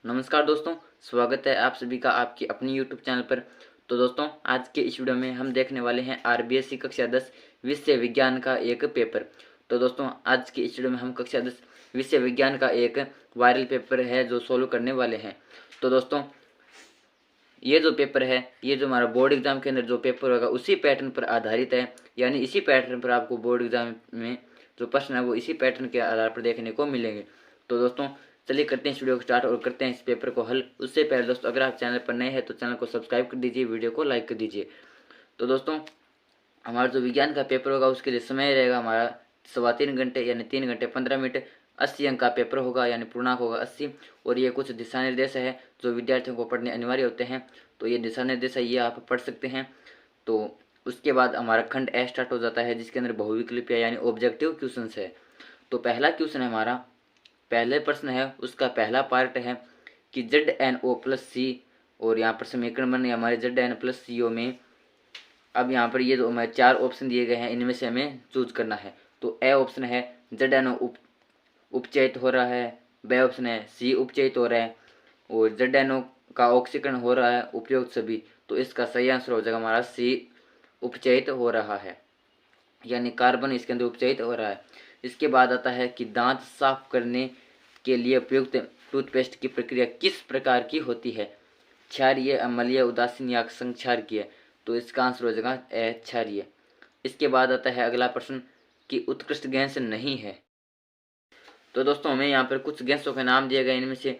नमस्कार दोस्तों, स्वागत है आप सभी का आपकी अपनी यूट्यूब चैनल पर। तो दोस्तों, आज के इस वीडियो में हम देखने वाले हैं आरबीएससी कक्षा 10 विषय विज्ञान का एक पेपर। तो दोस्तों, आज के इस वीडियो में हम कक्षा 10 विषय विज्ञान का एक वायरल पेपर है जो सोल्व करने वाले हैं। तो दोस्तों, ये जो पेपर है, ये जो हमारा बोर्ड एग्जाम के अंदर जो पेपर होगा उसी पैटर्न पर आधारित है, यानी इसी पैटर्न पर आपको बोर्ड एग्जाम में जो प्रश्न है वो इसी पैटर्न के आधार पर देखने को मिलेंगे। तो दोस्तों, चलिए करते हैं इस वीडियो को स्टार्ट और करते हैं इस पेपर को हल। उससे पहले दोस्तों, अगर आप चैनल पर नए हैं तो चैनल को सब्सक्राइब कर दीजिए, वीडियो को लाइक कर दीजिए। तो दोस्तों, हमारा जो विज्ञान का पेपर होगा उसके लिए समय रहेगा हमारा 3.25 घंटे, यानी 3 घंटे 15 मिनट। 80 अंक का पेपर होगा, यानी पूर्णांक होगा 80। और ये कुछ दिशा निर्देश है जो विद्यार्थियों को पढ़ने अनिवार्य होते हैं। तो ये दिशा निर्देश है, ये आप पढ़ सकते हैं। तो उसके बाद हमारा खंड ए स्टार्ट हो जाता है, जिसके अंदर बहुविकल्पीय यानी ऑब्जेक्टिव क्वेश्चन है। तो पहला क्वेश्चन है हमारा, पहले प्रश्न है उसका पहला पार्ट है कि ZnO+C, और यहाँ पर समीकरण बने हमारे ZN+CO में। अब यहाँ पर ये जो हमें 4 ऑप्शन दिए गए हैं, इनमें से हमें चूज करना है। तो ए ऑप्शन है ZnO उपचयित हो रहा है, बी ऑप्शन है C उपचयित हो रहा है, और ZnO का ऑक्सीकरण हो रहा है, उपयुक्त सभी। तो इसका सही आंसर हो जाएगा हमारा C उपचयित हो रहा है, यानी कार्बन इसके अंदर उपचयित हो रहा है। इसके बाद आता है कि दांत साफ करने के लिए उपयुक्त टूथपेस्ट की प्रक्रिया किस प्रकार की होती है? क्षारीय, अम्लीय, उदासीन या संक्षारकीय? तो इसका आंसर हो जाएगा ए क्षारीय। इसके बाद आता है अगला प्रश्न कि उत्कृष्ट गैस नहीं है। तो दोस्तों, हमें यहाँ पर कुछ गैसों के नाम दिए गए, इनमें से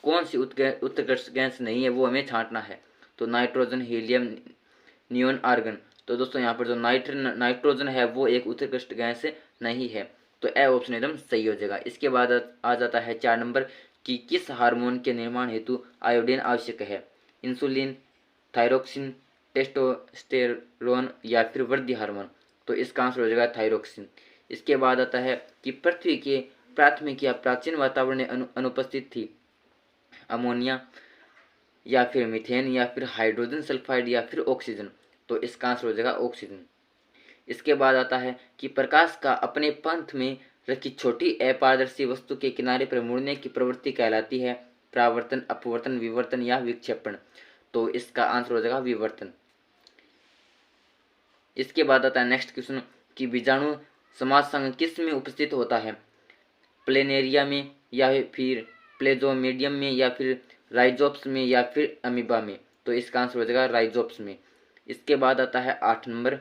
कौन सी उत्कृष्ट गैस नहीं है वो हमें छांटना है। तो नाइट्रोजन, हीलियम, नियोन, आर्गन। तो दोस्तों, यहाँ पर जो नाइट्रोजन है वो एक उत्कृष्ट गैस नहीं है। तो ए ऑप्शन एकदम सही हो जाएगा। इसके बाद आ जाता है 4 नंबर कि किस हार्मोन के निर्माण हेतु आयोडीन आवश्यक है? इंसुलिन, थायरोक्सिन, टेस्टोस्टेरोन या फिर वृद्धि हार्मोन? तो इसका आंसर हो जाएगा थायरोक्सिन। इसके बाद आता है कि पृथ्वी के प्राथमिक या प्राचीन वातावरण में अनुपस्थित थी अमोनिया या फिर मीथेन या फिर हाइड्रोजन सल्फाइड या फिर ऑक्सीजन? तो इसका आंसर हो जाएगा ऑक्सीजन। इसके बाद आता है कि प्रकाश का अपने पंथ में रखी छोटी अपारदर्शी वस्तु के किनारे पर मुड़ने की प्रवृत्ति कहलाती है परावर्तन, अपवर्तन, विवर्तन या विक्षेपण? तो इसका आंसर हो जाएगा विवर्तन। इसके बाद आता है नेक्स्ट क्वेश्चन कि बीजाणु समाज संघ किस में उपस्थित होता है? प्लेनेरिया में या फिर प्लेजोमीडियम में या फिर राइजोप्स में या फिर अमीबा में? तो इसका आंसर हो जाएगा राइजोप्स में। इसके बाद आता है 8 नंबर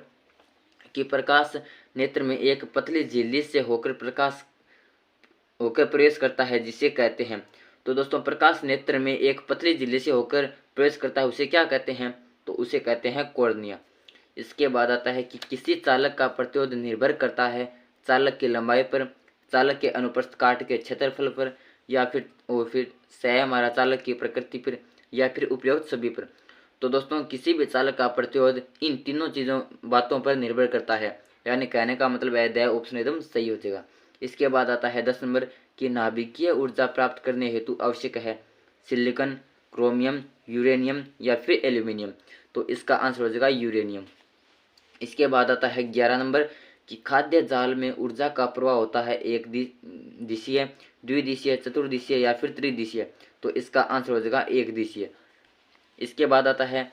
कि प्रकाश नेत्र में एक पतली झिल्ली से होकर प्रवेश करता है जिसे कहते हैं? तो दोस्तों, प्रकाश नेत्र में एक पतली झिल्ली से होकर प्रवेश करता है उसे क्या कहते हैं? तो उसे कहते हैं कॉर्निया। इसके बाद आता है कि किसी चालक का प्रतिरोध निर्भर करता है चालक की लंबाई पर, चालक के अनुप्रस्थ काट के क्षेत्रफल पर, या फिर सह हमारा चालक की प्रकृति पर, या फिर उपयुक्त सभी पर? तो दोस्तों, किसी भी चालक का प्रतिरोध इन तीनों बातों पर निर्भर करता है, यानी कहने का मतलब है द ऑप्शन एकदम सही हो जाएगा। इसके बाद आता है 10 नंबर कि नाभिकीय ऊर्जा प्राप्त करने हेतु आवश्यक है सिलिकॉन, क्रोमियम, यूरेनियम या फिर एल्यूमिनियम? तो इसका आंसर हो जाएगा यूरेनियम। इसके बाद आता है 11 नंबर कि खाद्य जाल में ऊर्जा का प्रवाह होता है एक दिशीय, द्विदिशीय, चतुर्दिशीय या फिर त्रिदिशीय? तो इसका आंसर हो जाएगा एक दिशीय। इसके बाद आता है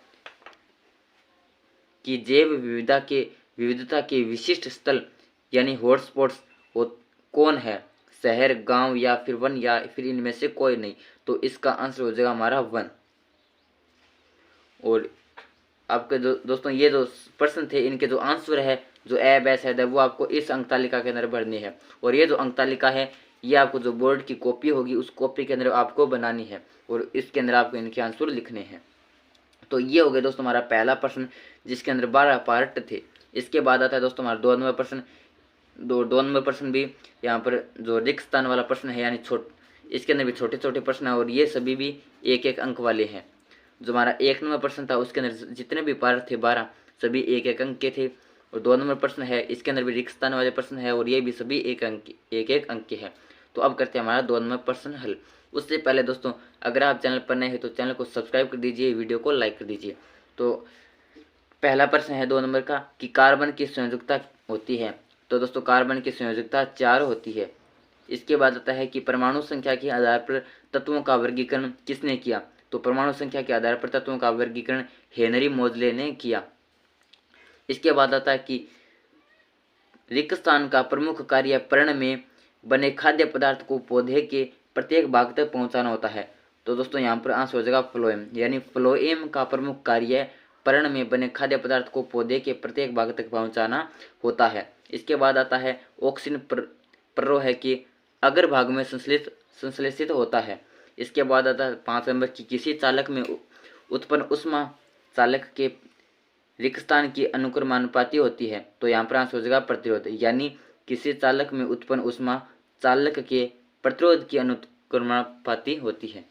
कि जैव विविधता के विशिष्ट स्थल यानी हॉटस्पॉट्स कौन है? शहर, गांव या फिर वन या फिर इनमें से कोई नहीं? तो इसका आंसर हो जाएगा हमारा वन। और आपके दोस्तों, ये जो प्रश्न थे इनके जो आंसर है जो ए बी सी है वो आपको इस अंक तालिका के अंदर भरनी है। और ये जो अंक तालिका है ये आपको जो बोर्ड की कॉपी होगी उस कॉपी के अंदर आपको बनानी है और इसके अंदर आपको इनके आंसर लिखने हैं। तो ये हो गया दोस्तों हमारा पहला प्रश्न, जिसके अंदर 12 पार्ट थे। इसके बाद आता है दोस्तों हमारा 2 नंबर प्रश्न। 2 नंबर प्रश्न भी यहाँ पर जो रिक्त स्थान वाला प्रश्न है, यानी इसके अंदर भी छोटे छोटे प्रश्न है और ये सभी भी एक एक अंक वाले हैं। जो हमारा 1 नंबर प्रश्न था उसके अंदर जितने भी पार्ट थे 12 सभी एक एक अंक के थे। और 2 नंबर प्रश्न है इसके अंदर भी रिक्त स्थान वाले प्रश्न है और ये भी सभी एक एक अंक के हैं। तो अब करते हैं हमारा 2 नंबर प्रश्न हल। उससे पहले दोस्तों, अगर आप चैनल पर नए हैं तो चैनल को सब्सक्राइब कर दीजिए, वीडियो को लाइक कर दीजिए। तो पहला प्रश्न है 2 नंबर का कि कार्बन की संयोजकता होती है? तो दोस्तों, कार्बन की संयोजकता 4 होती है। इसके बाद आता है कि परमाणु संख्या के आधार पर तत्वों का वर्गीकरण किसने किया? तो परमाणु संख्या के आधार पर तत्वों का वर्गीकरण हेनरी मोजले ने किया। इसके बाद आता है कि रिक्त स्थान का प्रमुख कार्य पर्ण में बने खाद्य पदार्थ को पौधे के प्रत्येक भाग तक पहुंचाना होता है। तो दोस्तों यहाँ पर आंसर हो जाएगा फ्लोएम, यानी फ्लोएम का प्रमुख कार्य पर्ण में बने खाद्य पदार्थ को पौधे के प्रत्येक भाग तक पहुंचाना होता है। इसके बाद आता है ऑक्सीजन प्ररोह है कि अग्र भाग में संश्लेषित होता है। इसके बाद आता है 5 नंबर की किसी चालक में उत्पन्न ऊष्मा चालक के रिक्त स्थान की अनुक्रमानुपाती होती है। तो यहाँ पर आंसर हो जाएगा प्रतिरोध, यानी किसी चालक में उत्पन्न ऊष्मा चालक के प्रतिरोध की अनुक्रमानुपाती होती है।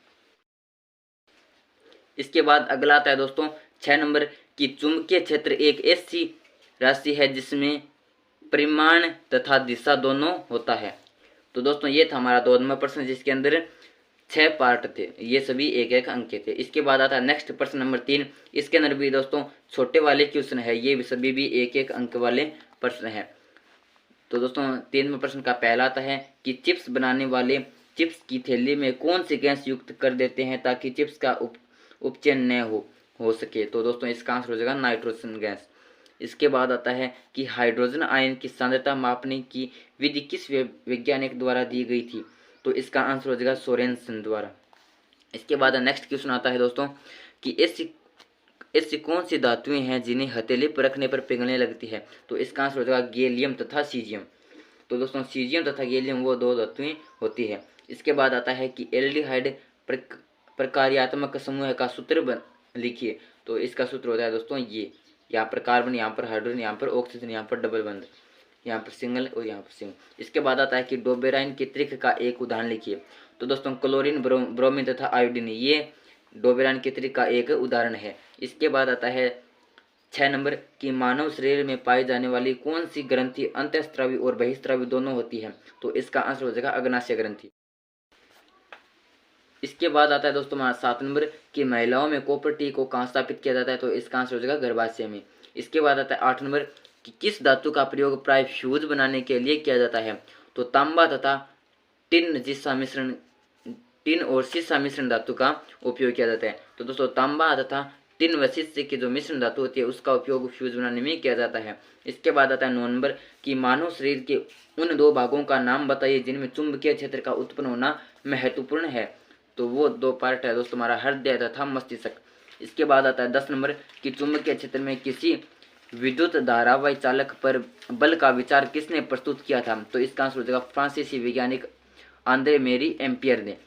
इसके बाद अगला आता है दोस्तों 6 नंबर की चुंबकीय क्षेत्र एक ऐसी राशि है जिसमें परिमाण तथा दिशा दोनों होता है। तो दोस्तों ये था हमारा 2 नंबर प्रश्न, जिसके अंदर 6 पार्ट थे, ये सभी एक एक अंक के थे। इसके बाद आता है नेक्स्ट प्रश्न नंबर 3। इसके अंदर भी दोस्तों छोटे वाले क्वेश्चन है, ये भी सभी भी एक एक अंक वाले प्रश्न है। तो दोस्तों 3 नंबर प्रश्न का पहला आता है कि चिप्स बनाने वाले चिप्स की थैली में कौन सी गैस युक्त कर देते हैं ताकि चिप्स का उपचयन न हो सके? तो दोस्तों इसका आंसर हो जाएगा नाइट्रोजन गैस। इसके बाद आता है कि हाइड्रोजन आयन की सांद्रता मापने की विधि किस वैज्ञानिक द्वारा दी गई थी? तो इसका आंसर हो जाएगा सोरेनसन द्वारा। इसके बाद नेक्स्ट क्वेश्चन आता है दोस्तों कि ऐसी कौन सी धातुएं हैं जिन्हें हथेली पर रखने पर पिघलने लगती है? तो इसका आंसर हो जाएगा गैलियम तथा सीजियम। तो दोस्तों सीजियम तथा गैलियम वो 2 धातुएं होती है। इसके बाद आता है कि एल्डिहाइड प्रकार्यात्मक समूह का सूत्र लिखिए। तो इसका सूत्र होता है दोस्तों ये, यहाँ पर कार्बन, यहाँ पर हाइड्रोजन, यहाँ पर ऑक्सीजन, यहाँ पर डबल बंध, यहाँ पर सिंगल और यहाँ पर सिंगल। इसके बाद आता है कि डोबेराइन की त्रिक का एक उदाहरण लिखिए। तो दोस्तों क्लोरीन, ब्रोमीन तथा आयोडीन ये डोबेराइन की त्रिक का एक उदाहरण है। इसके बाद आता है 6 नंबर कि मानव शरीर में पाई जाने वाली कौन सी ग्रंथि अंतःस्रावी और बहिस्रावी दोनों होती है? तो इसका आंसर हो जाएगा अग्नाशय ग्रंथि। इसके बाद आता है दोस्तों हमारा 7 नंबर कि महिलाओं में कॉपर टी को कहाँ स्थापित किया जाता है? तो इसका आंसर हो जाएगा गर्भाशय में। इसके बाद आता है 8 नंबर कि किस धातु का प्रयोग प्राय फ्यूज बनाने के लिए किया जाता है? तो तांबा तथा टिन और सीसा मिश्रण धातु का उपयोग किया जाता है। तो दोस्तों तांबा तथा टिन व सीसे की जो मिश्रण धातु होती है उसका उपयोग फ्यूज बनाने में किया जाता है। इसके बाद आता है 9 नंबर कि मानव शरीर के उन 2 भागों का नाम बताइए जिनमें चुंबकीय क्षेत्र का उत्पन्न होना महत्वपूर्ण है। तो वो 2 पार्ट है दोस्तों हमारा हृदय तथा मस्तिष्क। इसके बाद आता है 10 नंबर कि चुंबकीय क्षेत्र में किसी विद्युत धारावाही चालक पर बल का विचार किसने प्रस्तुत किया था? तो इसका आंसर हो जाएगा फ्रांसीसी वैज्ञानिक आंद्रे मेरी एम्पियर ने।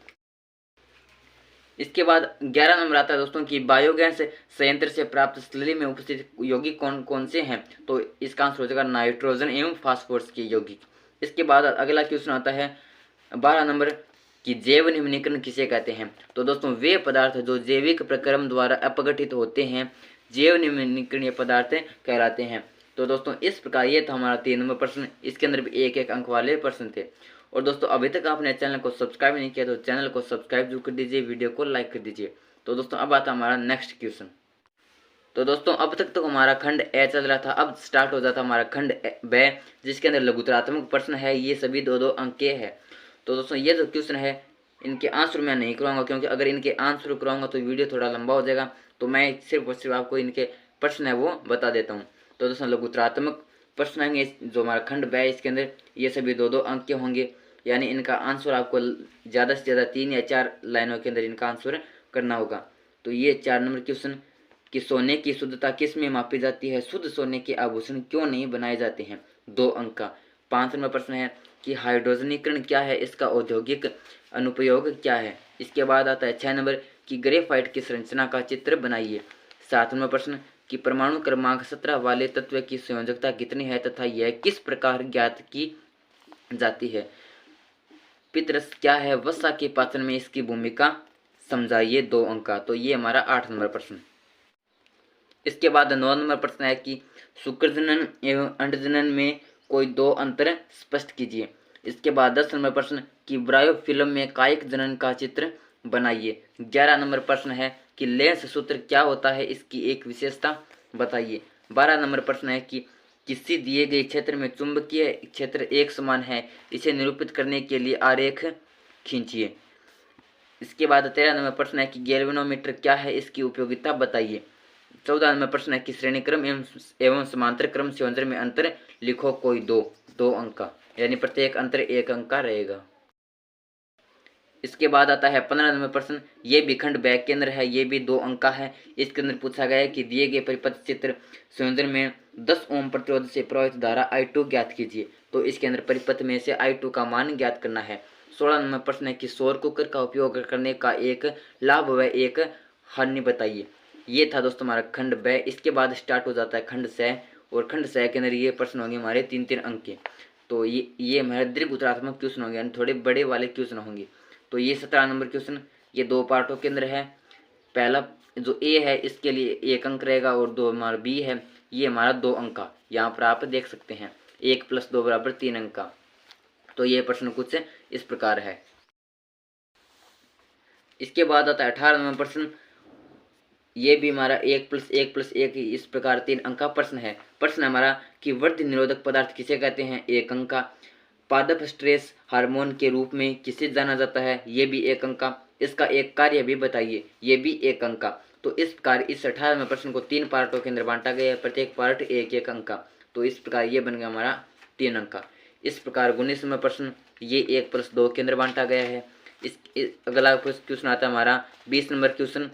इसके बाद 11 नंबर आता है दोस्तों कि बायोगैस संयंत्र से प्राप्त स्लरी में उपस्थित यौगिक कौन कौन से हैं? तो इसका आंसर हो जाएगा नाइट्रोजन एवं फास्फोरस के यौगिक। इसके बाद अगला क्वेश्चन आता है 12 नंबर कि जैव निम्नीकरण किसे कहते हैं? तो दोस्तों वे पदार्थ जो जैविक प्रक्रम द्वारा अपघटित होते हैं जैव निम्नीकरणीय पदार्थ कहलाते हैं। तो दोस्तों इस प्रकार ये था हमारा 3 नंबर प्रश्न। इसके अंदर भी एक एक अंक वाले प्रश्न थे। और दोस्तों अभी तक आपने चैनल को सब्सक्राइब नहीं किया तो चैनल को सब्सक्राइब जरूर कर दीजिए, वीडियो को लाइक कर दीजिए। तो दोस्तों अब आता हमारा नेक्स्ट क्वेश्चन। तो दोस्तों अब तक तो हमारा खंड ए चल रहा था, अब स्टार्ट हो जाता हमारा खंड ब, जिसके अंदर लघुतरात्मक प्रश्न है। ये सभी 2-2 अंक के है। तो दोस्तों ये जो क्वेश्चन है इनके आंसर मैं नहीं कराऊंगा, क्योंकि अगर इनके आंसर कराऊंगा तो वीडियो थोड़ा लंबा हो जाएगा। तो मैं सिर्फ और सिर्फ आपको इनके प्रश्न है वो बता देता हूँ। तो दोस्तों लघुतरात्मक प्रश्न आएंगे जो हमारा खंड ब है, इसके अंदर ये सभी 2-2 अंक के होंगे, यानी इनका आंसर आपको ज़्यादा से ज़्यादा 3 या 4 लाइनों के अंदर इनका आंसर करना होगा। तो ये 4 नंबर क्वेश्चन कि सोने की शुद्धता किस में मापी जाती है? शुद्ध सोने के आभूषण क्यों नहीं बनाए जाते हैं? 2 अंक का। 5 नंबर प्रश्न है कि हाइड्रोजनीकरण क्या है, इसका औद्योगिक अनुप्रयोग क्या है? इसके बाद आता है 6 नंबर कि ग्रेफाइट की संरचना का चित्र बनाइए। 7 नंबर प्रश्न कि परमाणु क्रमांक 17 वाले तत्व की संयोजकता कितनी है तथा यह किस प्रकार ज्ञात की जाती है? पितरस क्या है, वसा के पाचन में इसकी भूमिका समझाइए। 2 अंक का। तो ये हमारा 8 नंबर प्रश्न। इसके बाद 9 नंबर प्रश्न है कि शुक्रजनन एवं अंडजनन में कोई 2 अंतर स्पष्ट कीजिए। इसके बाद 10 नंबर प्रश्न कि ब्रायोफिल्म में कायिक जनन का चित्र बनाइए। 11 नंबर प्रश्न है कि लेंस सूत्र क्या होता है, इसकी एक विशेषता बताइए। 12 नंबर प्रश्न है कि किसी दिए गए क्षेत्र में चुंबकीय क्षेत्र एक समान है, इसे निरूपित करने के लिए आरेख खींचिए। इसके बाद 13 नंबर प्रश्न है कि गैल्वेनोमीटर क्या है, इसकी उपयोगिता बताइए। 14 नंबर प्रश्न है कि श्रेणी क्रम एवं समांतर क्रम संयोजन में अंतर लिखो कोई दो अंक का, यानी प्रत्येक अंतर एक अंक का रहेगा। इसके बाद आता है 15 नंबर प्रश्न, ये भी खंड बैक केंद्र है, ये भी 2 अंक का है। इसके अंदर पूछा गया है कि दिए गए परिपथ चित्र संयोजन में 10 ओम प्रतिरोध से प्रवाहित धारा I2 ज्ञात कीजिए। तो इसके अंदर परिपथ में से I2 का मान ज्ञात करना है। 16 नंबर प्रश्न है कि सौर कुकर का उपयोग करने का एक लाभ व एक हानि बताइए। ये था दोस्तों हमारा खंड ब। इसके बाद स्टार्ट हो जाता है खंड स, और खंड स के अंदर ये प्रश्न होंगे हमारे 3-3 अंक के। तो ये हमारे दीर्घ उत्तरात्मक क्वेश्चन होंगे, यानी थोड़े बड़े वाले क्वेश्चन होंगे। तो ये 17 नंबर क्वेश्चन ये 2 पार्टों के अंदर है। पहला जो ए है इसके लिए 1 अंक रहेगा, और 2 हमारा बी है ये हमारा 2 अंक का। यहाँ पर आप देख सकते हैं 1 + 2 = 3 अंक का। तो ये प्रश्न कुछ इस प्रकार है। इसके बाद आता है 18 नंबर प्रश्न, ये भी हमारा 1 + 1 + 1 इस प्रकार 3 अंक का प्रश्न है। प्रश्न हमारा कि वृद्धि निरोधक पदार्थ किसे कहते हैं, 1 अंक का। पादप स्ट्रेस हार्मोन के रूप में किसे जाना जाता है, ये भी 1 अंक का। इसका एक कार्य भी बताइए, ये भी 1 अंक का। तो इस प्रकार इस 18वें प्रश्न को 3 पार्टों के अंदर बांटा गया है, प्रत्येक पार्ट 1-1 अंक का। तो इस प्रकार ये बन गया हमारा 3 अंक का। इस प्रकार 19वें प्रश्न ये 1 + 2 के अंदर बांटा गया है। अगला क्वेश्चन आता है हमारा 20 नंबर क्वेश्चन,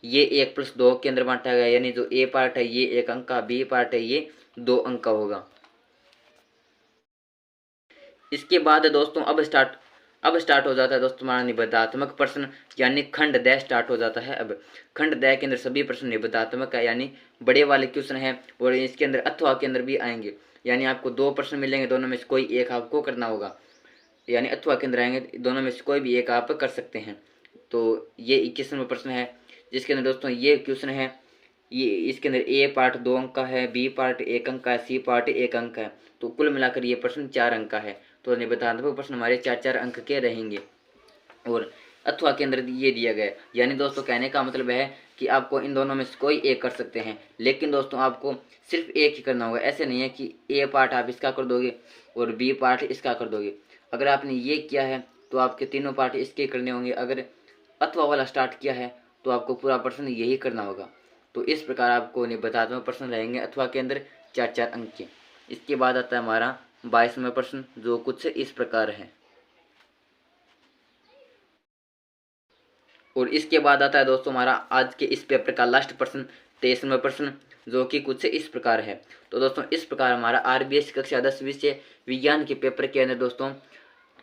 ये 1 + 2 के अंदर बांटा गया, यानी जो ए पार्ट है ये 1 अंक का, बी पार्ट है ये 2 अंक का होगा। इसके बाद दोस्तों अब स्टार्ट हो जाता है दोस्तों हमारा निबंधात्मक प्रश्न, यानी खंड द स्टार्ट हो जाता है। अब खंड द के अंदर सभी प्रश्न निबंधात्मक है, यानी बड़े वाले क्वेश्चन है, और इसके अंदर अथवा के अंदर भी आएंगे। यानी आपको 2 प्रश्न मिलेंगे, दोनों में से कोई एक आपको करना होगा, यानी अथवा के अंदर आएंगे, दोनों में से कोई भी एक आप कर सकते हैं। तो ये 21वां प्रश्न है, जिसके अंदर दोस्तों ये क्वेश्चन है, ये इसके अंदर ए पार्ट 2 अंक का है, बी पार्ट 1 अंक का है, सी पार्ट 1 अंक है। तो कुल मिलाकर ये प्रश्न 4 अंक का है। तो निबंधात्मक प्रश्न हमारे 4-4 अंक के रहेंगे, और अथवा के अंदर ये दिया गया है। यानी दोस्तों कहने का मतलब है कि आपको इन दोनों में से कोई एक कर सकते हैं, लेकिन दोस्तों आपको सिर्फ एक ही करना होगा। ऐसे नहीं है कि ए पार्ट आप इसका कर दोगे और बी पार्ट इसका कर दोगे। अगर आपने ये किया है तो आपके तीनों पार्ट इसके करने होंगे। अगर अथवा वाला स्टार्ट किया है तो आपको पूरा प्रश्न यही करना होगा। तो इस प्रकार आपको निबंधात्मक प्रश्न रहेंगे अथवा के अंदर 4-4 अंक के। इसके बाद आता है हमारा 22वां प्रश्न, जो कुछ इस प्रकार है। और इसके बाद आता है दोस्तों हमारा आज के इस पेपर का लास्ट प्रश्न, 23वां प्रश्न, जो कि कुछ इस प्रकार है। तो दोस्तों इस प्रकार हमारा RBS कक्षा 10 विषय विज्ञान के पेपर के अंदर दोस्तों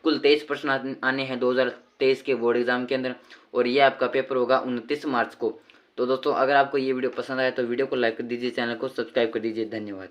कुल 23 प्रश्न आने हैं 2023 के बोर्ड एग्जाम के अंदर, और ये आपका पेपर होगा 29 मार्च को। तो दोस्तों अगर आपको ये वीडियो पसंद आया तो वीडियो को लाइक कर दीजिए, चैनल को सब्सक्राइब कर दीजिए। धन्यवाद।